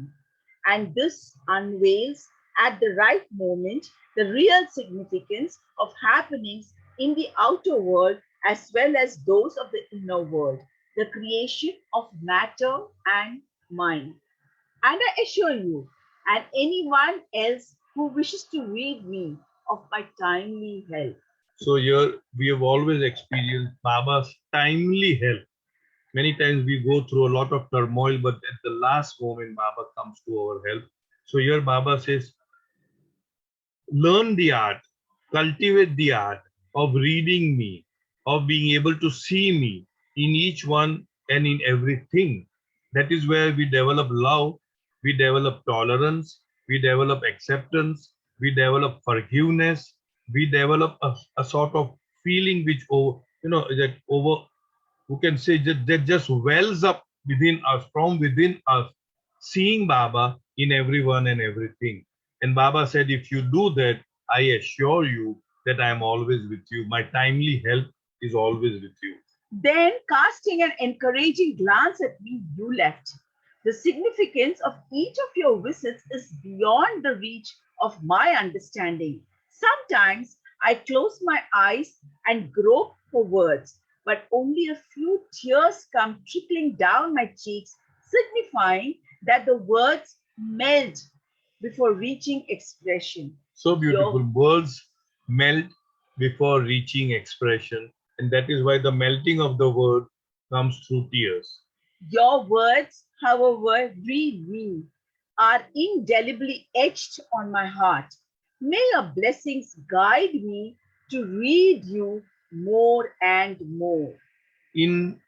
and this unveils at the right moment the real significance of happenings in the outer world as well as those of the inner world, the creation of matter and mind. And I assure you, and anyone else who wishes to read me, of my timely help. So here we have always experienced Baba's timely help. Many times we go through a lot of turmoil, but at the last moment, Baba comes to our help. So here Baba says, learn the art, cultivate the art of reading me, of being able to see me in each one and in everything. That is where we develop love, we develop tolerance, we develop acceptance, we develop forgiveness, we develop a sort of feeling which that over who can say that just wells up within us, from within us, seeing Baba in everyone and everything. And Baba said, if you do that, I assure you that I am always with you. My timely help is always with you. Then, casting an encouraging glance at me, you left. The significance of each of your visits is beyond the reach of my understanding. Sometimes I close my eyes and grope for words, but only a few tears come trickling down my cheeks, signifying that the words melt before reaching expression. So Your beautiful words melt before reaching expression, and that is why the melting of the word comes through tears. Your words, however, read me, are indelibly etched on my heart. May your blessings guide me to read you more and more. In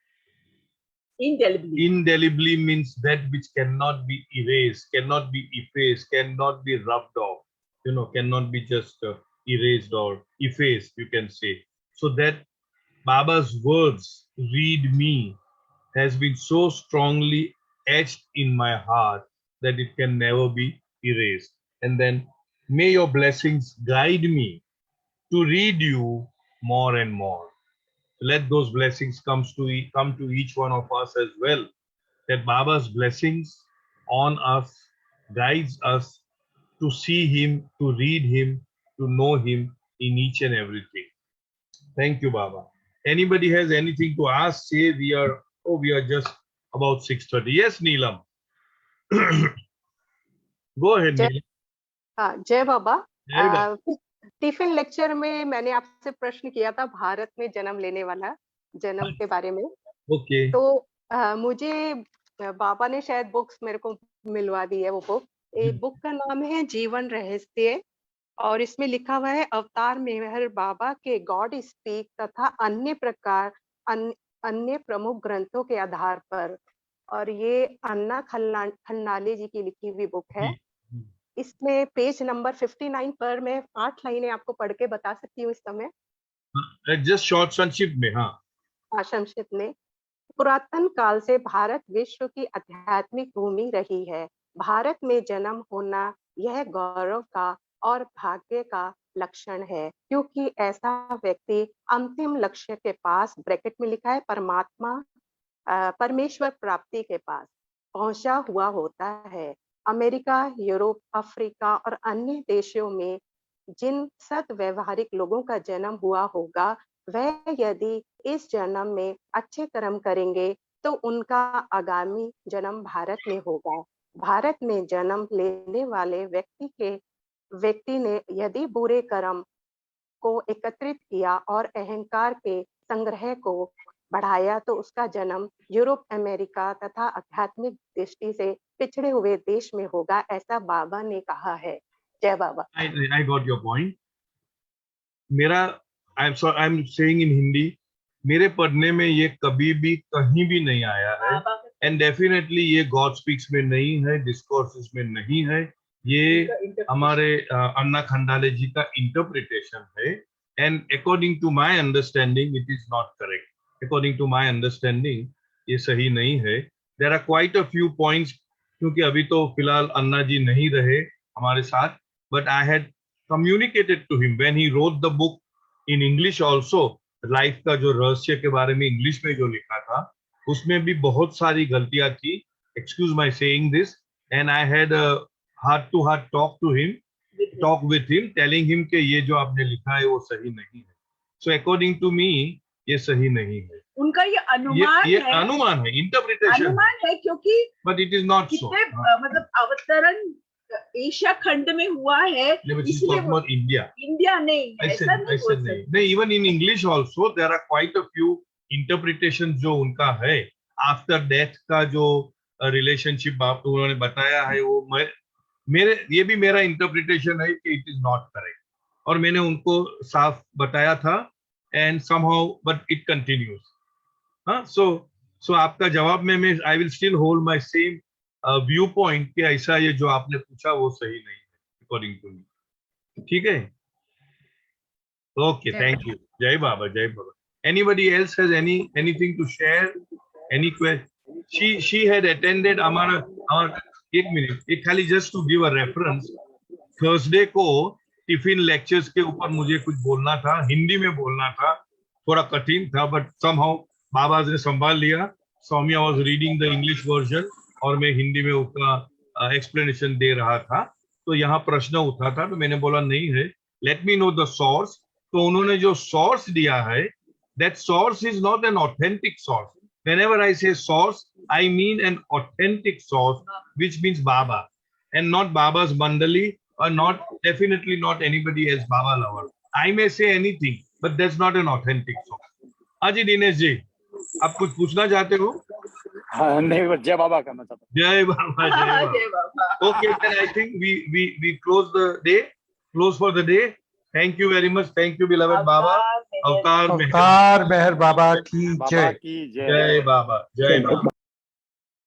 Indelibly. Indelibly means that which cannot be erased, cannot be effaced, cannot be rubbed off, cannot be just erased or effaced, you can say. So that Baba's words, read me, has been so strongly etched in my heart that it can never be erased. And then, may your blessings guide me to read you more and more. Let those blessings come to each one of us as well, that Baba's blessings on us guides us to see him, to read him, to know him in each and everything. Thank you, Baba. Anybody has anything to ask? Say we are just about 6:30. Yes, Neelam. Go ahead, जय Neelam. हाँ जय बाबा। Jai Baba. Tiffin lecture में मैंने आपसे प्रश्न किया था भारत में जन्म लेने वाला जन्म के बारे में। Okay. तो मुझे बाबा ने शायद बुक्स मेरे को मिलवा दी है वो बुक। बुक का नाम है जीवन रहस्य और इसमें लिखा हुआ है अवतार मेहर बाबा के गॉड स्पीक तथा अन्य प्रमुख ग्रंथों के आधार पर। और ये अन्ना खन्नाले जी की लिखी हुई बुक है। इसमें पेज नंबर 59 पर मैं 8 लाइनें आपको पढ़ के बता सकती हूँ इस समय। जस्ट शॉर्ट संक्षिप्त में। हाँ, संक्षिप्त में, पुरातन काल से भारत विश्व की आध्यात्मिक भूमि रही है। भारत में जन्म होना यह गौरव का और भाग्य का लक्षण है, क्योंकि ऐसा व्यक्ति अंतिम लक्ष्य के पास, ब्रैकेट में लिखा है परमेश्वर प्राप्ति के पास पहुंचा हुआ होता है। अमेरिका, यूरोप, अफ्रीका और अन्य देशों में जिन सत व्यवहारिक लोगों का जन्म हुआ होगा, वह यदि इस जन्म में अच्छे कर्म करेंगे तो उनका आगामी जन्म भारत में होगा। भारत में जन्म लेने वाले व्यक्ति ने यदि बुरे कर्म को एकत्रित किया और अहंकार के संग्रह को बढ़ाया तो उसका जन्म यूरोप, अमेरिका तथा आध्यात्मिक दृष्टि से पिछड़े हुए देश में होगा, ऐसा बाबा ने कहा है। जय बाबा। I got your point. I'm saying in Hindi, मेरे पढ़ने में ये कभी भी कहीं भी नहीं आया है, एंड डेफिनेटली ये गॉड स्पीक्स में नहीं है, डिस्कोर्सेस में नहीं है, ये हमारे अन्ना खंडाले जी का इंटरप्रिटेशन है, and according to my understanding it is not correct. According to my understanding ये सही नहीं है। There are quite a few points, क्योंकि अभी तो फिलहाल अन्ना जी नहीं रहे हमारे साथ, but I had communicated to him when he wrote the book in English also, life का जो रहस्य के बारे में इंग्लिश में जो लिखा था, उसमें भी बहुत सारी गलतियां थी, excuse my saying this, and I had a heart to heart talk with him telling him कि ये जो आपने लिखा है वो सही नहीं है। So according to me ये सही नहीं है। उनका ये अनुमान ये है, अनुमान है, इंटरप्रिटेशन अनुमान है, क्योंकि but it is not so. मतलब अवतरण एशिया खंड में हुआ है, इसलिए इंडिया नहीं, ऐसा नहीं। Even in English also there are quite a few interpretation जो उनका है आफ्टर डेथ का जो रिलेशनशिप उन्होंने बताया है, वो ये भी मेरा इंटरप्रिटेशन है कि इट इज नॉट करेक्ट, और मैंने उनको साफ बताया था, and somehow but it continues. हाँ, सो आपका जवाब में मैं I will still hold my same view point कि ऐसा ये जो आपने पूछा वो सही नहीं है अकॉर्डिंग टू मी। ठीक है, ओके, थैंक यू। जय बाबा, जय बाबा। Anybody else has anything to share? Any question? She had attended our एक मिनट, एक खाली just to give a reference, Thursday को टिफिन लेक्चर्स के ऊपर मुझे कुछ बोलना था, हिंदी में बोलना था, थोड़ा कठिन था, बट समहाउ बाबा ने संभाल लिया। Saumya was reading the English version और मैं हिंदी में उसका एक्सप्लेनेशन दे रहा था। तो यहाँ प्रश्न उठा था, तो मैंने बोला नहीं है, let me know the source. तो उन्होंने जो सोर्स दिया है, that source is not an authentic source. Whenever I say source, I mean an authentic source, which means Baba, and not Baba's Mandali, or definitely not anybody as Baba lover. I may say anything, but that's not an authentic song. Aji Dinesh ji, आप कुछ पूछना चाहते हो? हाँ, नहीं, जय बाबा करना चाहता हूँ। जय बाबा, जय बाबा. Jai Baba. Okay, then I think we close the day. Close for the day. Thank you very much. Thank you, beloved Baba. Avtar Meher. Avtar Meher. अवतार मेहर बाबा की बाबा जय. की जय। Jai Baba. Jai Baba.